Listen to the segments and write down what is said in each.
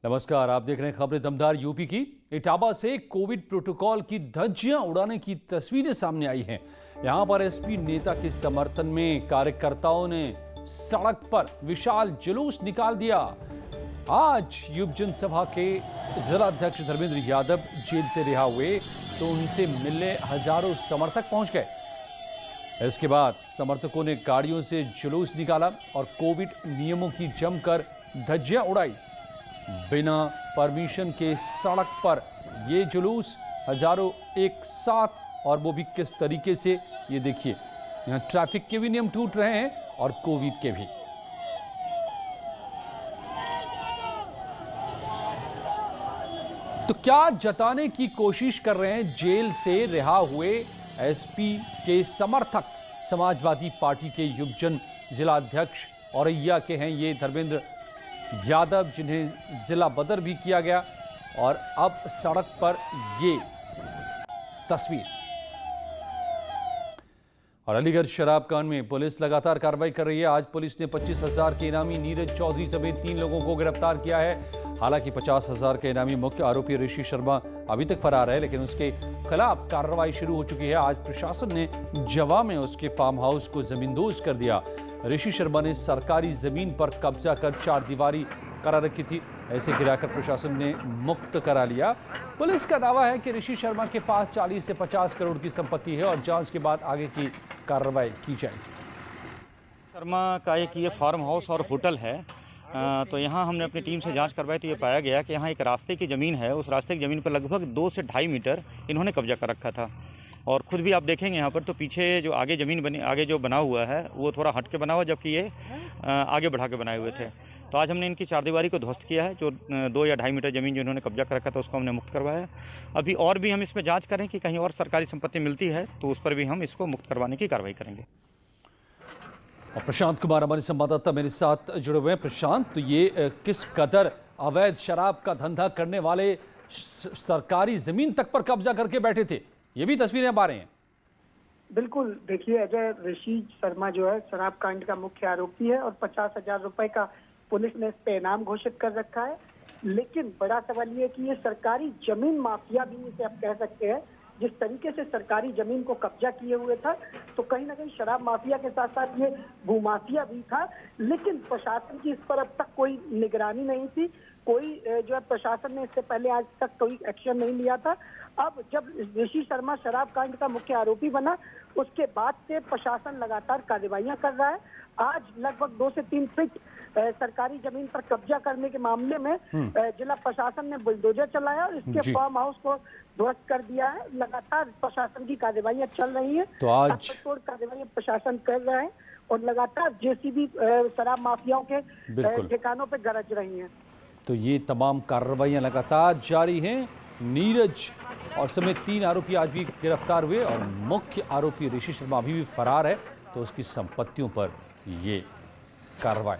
नमस्कार, आप देख रहे हैं खबरें दमदार। यूपी की इटावा से कोविड प्रोटोकॉल की धज्जियां उड़ाने की तस्वीरें सामने आई हैं। यहां पर एसपी नेता के समर्थन में कार्यकर्ताओं ने सड़क पर विशाल जुलूस निकाल दिया। आज युव जनसभा के जिलाध्यक्ष धर्मेंद्र यादव जेल से रिहा हुए तो उनसे मिलने हजारों समर्थक पहुंच गए। इसके बाद समर्थकों ने गाड़ियों से जुलूस निकाला और कोविड नियमों की जमकर धज्जियां उड़ाई। बिना परमिशन के सड़क पर ये जुलूस, हजारों एक साथ, और वो भी किस तरीके से, ये देखिए। यहाँ ट्रैफिक के भी नियम टूट रहे हैं और कोविड के भी। तो क्या जताने की कोशिश कर रहे हैं जेल से रिहा हुए एसपी के समर्थक? समाजवादी पार्टी के युवजन जिलाध्यक्ष औरैया के हैं ये धर्मेंद्र यादव, जिन्हें जिला बदर भी किया गया, और अब सड़क पर ये तस्वीर। और अलीगढ़ शराब कांड में पुलिस लगातार कार्रवाई कर रही है। आज पुलिस ने 25,000 के इनामी नीरज चौधरी समेत 3 लोगों को गिरफ्तार किया है। हालांकि 50,000 के इनामी मुख्य आरोपी ऋषि शर्मा अभी तक फरार है, लेकिन उसके खिलाफ कार्रवाई शुरू हो चुकी है। आज प्रशासन ने जवा में उसके फार्म हाउस को जमींदोज कर दिया। ऋषि शर्मा ने सरकारी जमीन पर कब्जा कर 4 दीवारी करा रखी थी। ऐसे गिराकर प्रशासन ने मुक्त करा लिया। पुलिस का दावा है कि ऋषि शर्मा के पास 40 से 50 करोड़ की संपत्ति है और जांच के बाद आगे की कार्रवाई की जाएगी। शर्मा का एक ये फार्म हाउस और होटल है। तो यहाँ हमने अपनी टीम से जांच करवाई तो ये पाया गया कि यहाँ एक रास्ते की ज़मीन है। उस रास्ते की ज़मीन पर लगभग 2 से 2.5 मीटर इन्होंने कब्जा कर रखा था। और ख़ुद भी आप देखेंगे यहाँ पर तो पीछे जो आगे ज़मीन बनी, आगे जो बना हुआ है वो थोड़ा हट के बना हुआ, जबकि ये आगे बढ़ा के बनाए हुए थे। तो आज हमने इनकी 4 दीवारी को ध्वस्त किया है। जो 2 या 2.5 मीटर ज़मीन जो इन्होंने कब्जा कर रखा था उसको हमने मुक्त करवाया। अभी और भी हम इसमें जाँच करें कि कहीं और सरकारी संपत्ति मिलती है तो उस पर भी हम इसको मुक्त करवाने की कार्रवाई करेंगे। और प्रशांत कुमार हमारे संवाददाता मेरे साथ जुड़े हुए हैं। प्रशांत, तो ये किस कदर अवैध शराब का धंधा करने वाले सरकारी जमीन तक पर कब्जा करके बैठे थे, ये भी तस्वीरें अब आ रही हैं। बिल्कुल, देखिए अजय, ऋषि शर्मा जो है शराब कांड का मुख्य आरोपी है और 50,000 रुपए का पुलिस ने इस पे इनाम घोषित कर रखा है। लेकिन बड़ा सवाल ये है कि ये सरकारी जमीन माफिया भी इसे आप कह सकते हैं। जिस तरीके से सरकारी जमीन को कब्जा किए हुए था, तो कहीं ना कहीं शराब माफिया के साथ साथ ये भूमाफिया भी था। लेकिन प्रशासन की इस पर अब तक कोई निगरानी नहीं थी। कोई जो है प्रशासन ने इससे पहले आज तक कोई एक्शन नहीं लिया था। अब जब ऋषि शर्मा शराब कांड का मुख्य आरोपी बना, उसके बाद से प्रशासन लगातार कार्रवाइयां कर रहा है। आज लगभग 2 से 3 फीट सरकारी जमीन पर कब्जा करने के मामले में जिला प्रशासन ने बुलडोजर चलाया और इसके फार्म हाउस को ध्वस्त कर दिया है। लगातार प्रशासन की कार्रवाइयां चल रही है। तो आज कार्रवाई प्रशासन कर रहा है और लगातार जेसीबी शराब माफियाओं के ठिकानों पर गरज रही है। तो ये तमाम कार्रवाइयां लगातार जारी हैं। नीरज और समेत 3 आरोपी आज भी गिरफ्तार हुए और मुख्य आरोपी ऋषि शर्मा अभी भी फरार है, तो उसकी संपत्तियों पर ये कार्रवाई।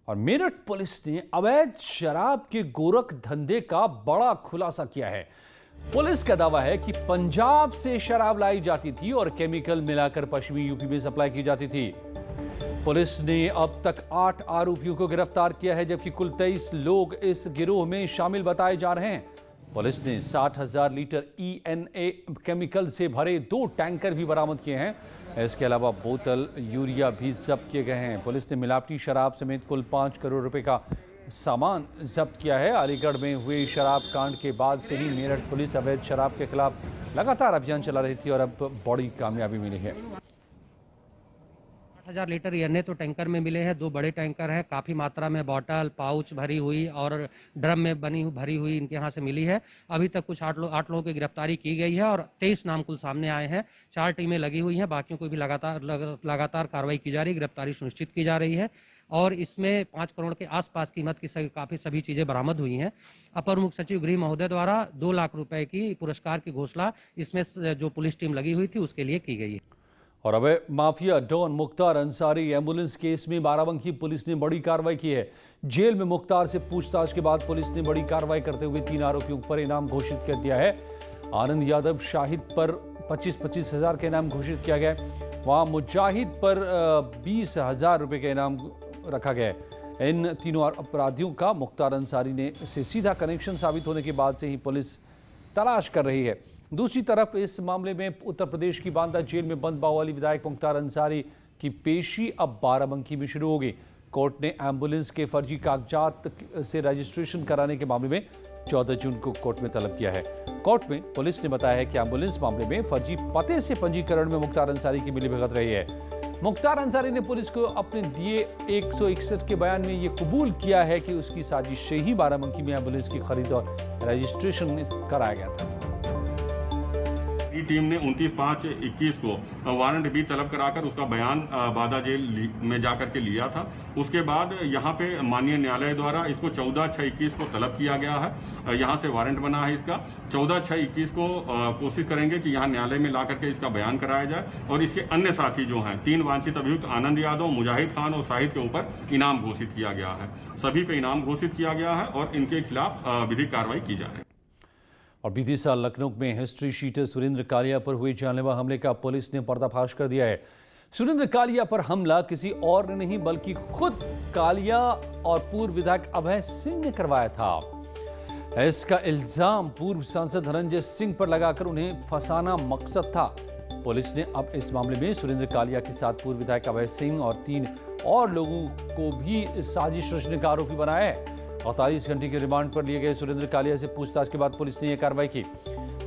और मेरठ पुलिस ने अवैध शराब के गोरख धंधे का बड़ा खुलासा किया है। पुलिस का दावा है कि पंजाब से शराब लाई जाती थी और केमिकल मिलाकर पश्चिमी यूपी में सप्लाई की जाती थी। पुलिस ने अब तक 8 आरोपियों को गिरफ्तार किया है, जबकि कुल 23 लोग इस गिरोह में शामिल बताए जा रहे हैं। पुलिस ने 60,000 लीटर ENA केमिकल से भरे 2 टैंकर भी बरामद किए हैं। इसके अलावा बोतल यूरिया भी जब्त किए गए हैं। पुलिस ने मिलावटी शराब समेत कुल 5 करोड़ रुपए का सामान जब्त किया है। अलीगढ़ में हुए शराब कांड के बाद से ही मेरठ पुलिस अवैध शराब के खिलाफ लगातार अभियान चला रही थी और अब बड़ी कामयाबी मिली है। 8,000 लीटर ENA तो टैंकर में मिले हैं। 2 बड़े टैंकर हैं। काफ़ी मात्रा में बॉटल, पाउच भरी हुई और ड्रम में भरी हुई इनके यहाँ से मिली है। अभी तक कुछ 8 लोगों की गिरफ्तारी की गई है और 23 नाम कुल सामने आए हैं। 4 टीमें लगी हुई हैं। बाकियों को भी लगातार कार्रवाई की जा रही है, गिरफ्तारी सुनिश्चित की जा रही है। और इसमें 5 करोड़ के आसपास कीमत की काफ़ी सभी चीज़ें बरामद हुई हैं। अपर मुख्य सचिव गृह महोदय द्वारा 2 लाख रुपए की पुरस्कार की घोषणा इसमें जो पुलिस टीम लगी हुई थी उसके लिए की गई है। और अब mafia don Mukhtar Ansari ambulance case में बाराबंकी पुलिस ने बड़ी कार्रवाई की है। जेल में मुख्तार से पूछताछ के बाद पुलिस ने बड़ी कार्रवाई करते हुए 3 आरोपियों पर इनाम घोषित कर दिया है। आनंद यादव शाहिद पर 25-25 हजार का इनाम घोषित किया गया है। वहां मुजाहिद पर 20,000 रुपए का इनाम रखा गया है। इन तीनों अपराधियों का मुख्तार अंसारी से सीधा कनेक्शन साबित होने के बाद से ही पुलिस तलाश कर रही है। दूसरी तरफ इस मामले में उत्तर प्रदेश की बांदा जेल में बंद बाहुबली विधायक मुख्तार अंसारी की पेशी अब बाराबंकी में शुरू होगी। कोर्ट ने एम्बुलेंस के फर्जी कागजात से रजिस्ट्रेशन कराने के मामले में 14 जून को कोर्ट में तलब किया है। कोर्ट में पुलिस ने बताया है कि एम्बुलेंस मामले में फर्जी पते से पंजीकरण में मुख्तार अंसारी की मिलीभगत रही है। मुख्तार अंसारी ने पुलिस को अपने दिए 161 के बयान में ये कबूल किया है कि उसकी साजिश से ही बाराबंकी में एम्बुलेंस की खरीद और रजिस्ट्रेशन कराया गया था। टीम ने 29/5/21 को वारंट भी तलब कराकर उसका बयान बांदा जेल में जाकर के लिया था। उसके बाद यहाँ पे माननीय न्यायालय द्वारा इसको 14/6/21 को तलब किया गया है। यहाँ से वारंट बना है इसका। 14/6/21 को कोशिश करेंगे कि यहाँ न्यायालय में ला करके इसका बयान कराया जाए और इसके अन्य साथी जो हैं 3 वांछित अभियुक्त आनंद यादव, मुजाहिद खान और शाहिद के ऊपर इनाम घोषित किया गया है। सभी पे इनाम घोषित किया गया है और इनके खिलाफ विधिक कार्रवाई की जा रही है। और बीते साल लखनऊ में हिस्ट्री शीटर सुरेंद्र कालिया पर हुए जानलेवा हमले का पुलिस ने पर्दाफाश कर दिया है। सुरेंद्र कालिया पर हमला किसी और ने नहीं बल्कि खुद कालिया और पूर्व विधायक अभय सिंह ने करवाया था। इसका इल्जाम पूर्व सांसद धनंजय सिंह पर लगाकर उन्हें फंसाना मकसद था। पुलिस ने अब इस मामले में सुरेंद्र कालिया के साथ पूर्व विधायक अभय सिंह और 3 और लोगों को भी साजिश रचने का आरोपी बनाया है। 48 घंटे के रिमांड पर लिए गए सुरेंद्र कालिया से पूछताछ के बाद पुलिस ने यह कार्रवाई की।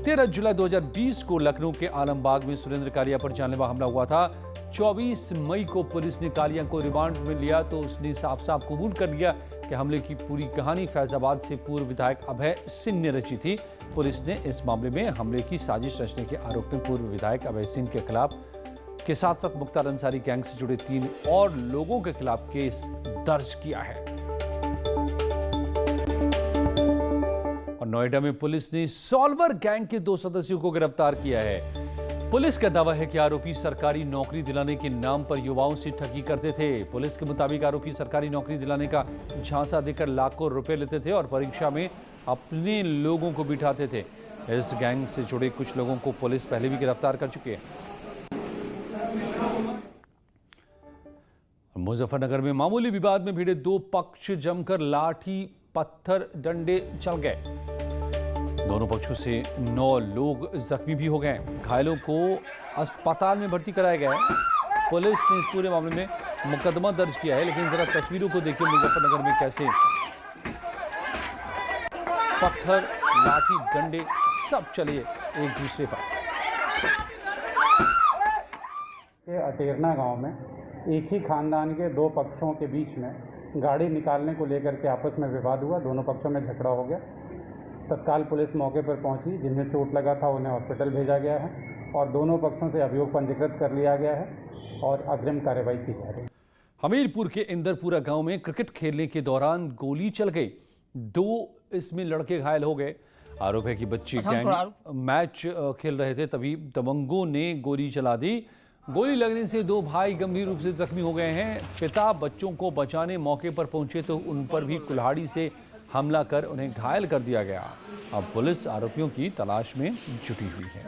13 जुलाई 2020 को लखनऊ के आलमबाग में सुरेंद्र कालिया पर जानलेवा हमला हुआ था। 24 मई को पुलिस ने कालिया को रिमांड में लिया तो उसने साफ साफ कबूल कर लिया कि हमले की पूरी कहानी फैजाबाद से पूर्व विधायक अभय सिंह ने रची थी। पुलिस ने इस मामले में हमले की साजिश रचने के आरोप में पूर्व विधायक अभय सिंह के खिलाफ के साथ साथ मुख्तार अंसारी गैंग से जुड़े 3 और लोगों के खिलाफ केस दर्ज किया है। और नोएडा में पुलिस ने सॉल्वर गैंग के 2 सदस्यों को गिरफ्तार किया है। पुलिस का दावा है कि आरोपी सरकारी नौकरी दिलाने के नाम पर युवाओं से ठगी करते थे। पुलिस के मुताबिक आरोपी सरकारी नौकरी दिलाने का झांसा देकर लाखों रुपए लेते थे और परीक्षा में अपने लोगों को बिठाते थे। इस गैंग से जुड़े कुछ लोगों को पुलिस पहले भी गिरफ्तार कर चुकी है। मुजफ्फरनगर में मामूली विवाद में भिड़े 2 पक्ष जमकर लाठी पत्थर डंडे चल गए। दोनों पक्षों से 9 लोग जख्मी भी हो गए। घायलों को अस्पताल में भर्ती कराया गया है। पुलिस ने इस पूरे मामले में मुकदमा दर्ज किया है। लेकिन जरा तस्वीरों को देखिए मुजफ्फरनगर में कैसे पत्थर, लाठी, डंडे सब चले एक दूसरे पर। अटेरना गांव में एक ही खानदान के 2 पक्षों के बीच में गाड़ी निकालने को लेकर के आपस में विवाद हुआ। दोनों पक्षों में झगड़ा हो गया। तत्काल पुलिस मौके पर पहुंची। जिन्हें चोट लगा था उन्हें हॉस्पिटल भेजा गया है और दोनों पक्षों से अभियोग पंजीकृत कर लिया गया है और अग्रिम कार्रवाई की जा रही है। हमीरपुर के इंदरपुरा गांव में क्रिकेट खेलने के दौरान गोली चल गई। 2 इसमें लड़के घायल हो गए। आरोप है कि बच्चे गैंग मैच खेल रहे थे, तभी दबंगों ने गोली चला दी। गोली लगने से 2 भाई गंभीर रूप से जख्मी हो गए हैं। पिता बच्चों को बचाने मौके पर पहुंचे तो उन पर भी कुल्हाड़ी से हमला कर उन्हें घायल कर दिया गया। अब पुलिस आरोपियों की तलाश में जुटी हुई है।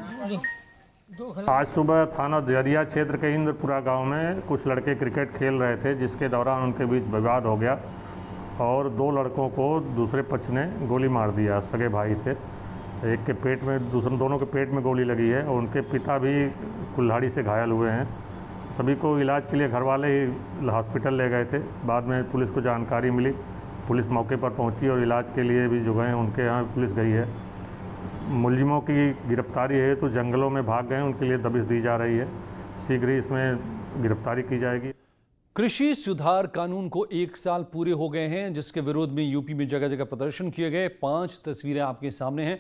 आज सुबह थाना जरिया क्षेत्र के इंद्रपुरा गांव में कुछ लड़के क्रिकेट खेल रहे थे, जिसके दौरान उनके बीच विवाद हो गया और 2 लड़कों को दूसरे पक्ष ने गोली मार दिया। सगे भाई थे। एक के पेट में, दोनों के पेट में गोली लगी है और उनके पिता भी कुल्हाड़ी से घायल हुए हैं। सभी को इलाज के लिए घर वाले ही हॉस्पिटल ले गए थे। बाद में पुलिस को जानकारी मिली। पुलिस मौके पर पहुंची और इलाज के लिए भी जो गए उनके यहाँ पुलिस गई है। मुलजिमों की गिरफ्तारी है तो जंगलों में भाग गए, उनके लिए दबिश दी जा रही है। शीघ्र ही इसमें गिरफ्तारी की जाएगी। कृषि सुधार कानून को 1 साल पूरे हो गए हैं, जिसके विरोध में यूपी में जगह जगह प्रदर्शन किए गए। 5 तस्वीरें आपके सामने हैं।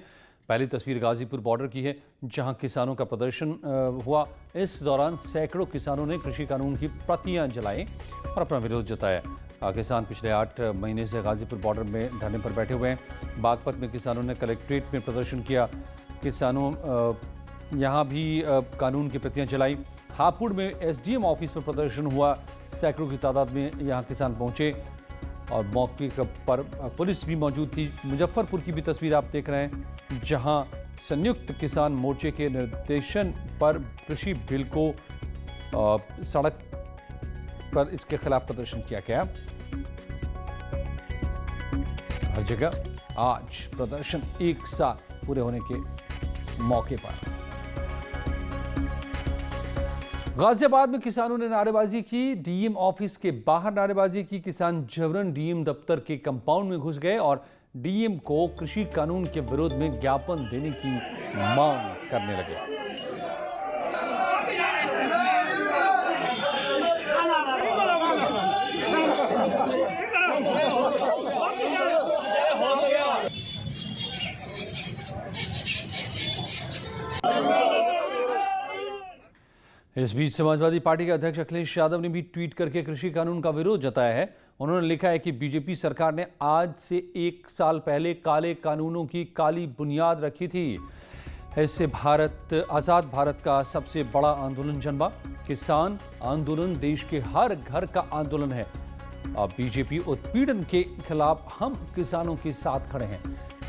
पहली तस्वीर गाजीपुर बॉर्डर की है, जहां किसानों का प्रदर्शन हुआ। इस दौरान सैकड़ों किसानों ने कृषि कानून की प्रतियां जलाई और अपना विरोध जताया। किसान पिछले 8 महीने से गाजीपुर बॉर्डर में धरने पर बैठे हुए हैं। बागपत में किसानों ने कलेक्ट्रेट में प्रदर्शन किया। किसानों यहां भी कानून की प्रतियां जलाई। हापुड़ में एसडीएम ऑफिस पर प्रदर्शन हुआ। सैकड़ों की तादाद में यहां किसान पहुंचे और मौके पर पुलिस भी मौजूद थी। मुजफ्फरपुर की भी तस्वीर आप देख रहे हैं, जहां संयुक्त किसान मोर्चे के निर्देशन पर कृषि बिल को सड़क पर इसके खिलाफ प्रदर्शन किया गया। हर जगह आज प्रदर्शन 1 साल पूरे होने के मौके पर। गाजियाबाद में किसानों ने नारेबाजी की, डीएम ऑफिस के बाहर नारेबाजी की। किसान जबरन डीएम दफ्तर के कंपाउंड में घुस गए और डीएम को कृषि कानून के विरोध में ज्ञापन देने की मांग करने लगे। इस बीच समाजवादी पार्टी के अध्यक्ष अखिलेश यादव ने भी ट्वीट करके कृषि कानून का विरोध जताया है। उन्होंने लिखा है कि बीजेपी सरकार ने आज से 1 साल पहले काले कानूनों की काली बुनियाद रखी थी। इससे आजाद भारत का सबसे बड़ा आंदोलन जन्मा। किसान आंदोलन देश के हर घर का आंदोलन है। अब बीजेपी उत्पीड़न के खिलाफ हम किसानों के साथ खड़े हैं।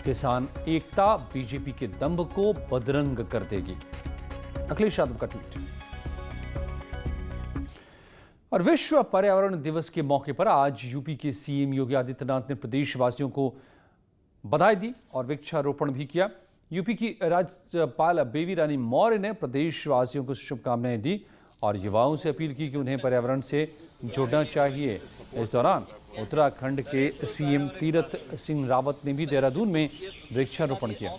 किसान एकता बीजेपी के दंभ को बदरंग कर देगी। अखिलेश यादव का ट्वीट। और विश्व पर्यावरण दिवस के मौके पर आज यूपी के सीएम योगी आदित्यनाथ ने प्रदेशवासियों को बधाई दी और वृक्षारोपण भी किया। यूपी की राज्यपाल बेबी रानी मौर्य ने प्रदेशवासियों को शुभकामनाएं दी और युवाओं से अपील की कि उन्हें पर्यावरण से जुड़ना चाहिए। इस दौरान उत्तराखंड के सीएम तीरथ सिंह रावत ने भी देहरादून में वृक्षारोपण किया।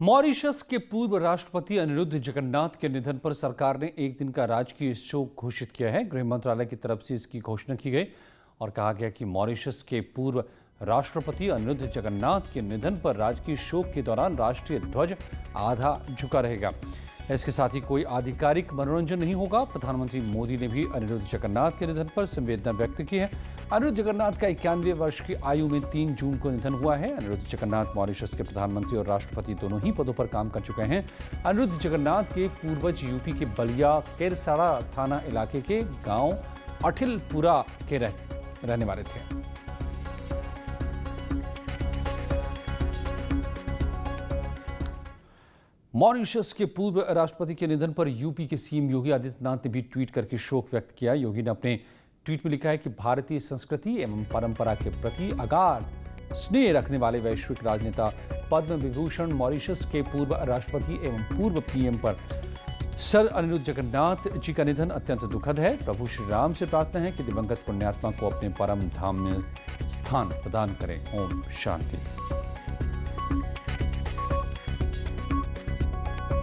मॉरिशस के पूर्व राष्ट्रपति अनिरुद्ध जगन्नाथ के निधन पर सरकार ने 1 दिन का राजकीय शोक घोषित किया है। गृह मंत्रालय की तरफ से इसकी घोषणा की गई और कहा गया कि मॉरिशस के पूर्व राष्ट्रपति अनिरुद्ध जगन्नाथ के निधन पर राजकीय शोक के दौरान राष्ट्रीय ध्वज आधा झुका रहेगा। इसके साथ ही कोई आधिकारिक मनोरंजन नहीं होगा। प्रधानमंत्री मोदी ने भी अनिरुद्ध जगन्नाथ के निधन पर संवेदना व्यक्त की है। अनिरुद्ध जगन्नाथ का 91 वर्ष की आयु में 3 जून को निधन हुआ है। अनिरुद्ध जगन्नाथ मॉरिशस के प्रधानमंत्री और राष्ट्रपति दोनों ही पदों पर काम कर चुके हैं। अनिरुद्ध जगन्नाथ के पूर्वज यूपी के बलिया केरसाड़ा थाना इलाके के गांव अठिलपुरा के रहने वाले थे। मॉरिशस के पूर्व राष्ट्रपति के निधन पर यूपी के सीएम योगी आदित्यनाथ ने भी ट्वीट करके शोक व्यक्त किया। योगी ने अपने ट्वीट में लिखा है कि भारतीय संस्कृति एवं परंपरा के प्रति अगाध स्नेह रखने वाले वैश्विक राजनेता पद्म विभूषण मॉरिशस के पूर्व राष्ट्रपति एवं पूर्व पीएम पर सर अनिरुद्ध जगन्नाथ जी का निधन अत्यंत दुखद है। प्रभु श्री राम से प्रार्थना है कि दिवंगत पुण्यात्मा को अपने परम धाम में स्थान प्रदान करें। ओम शांति।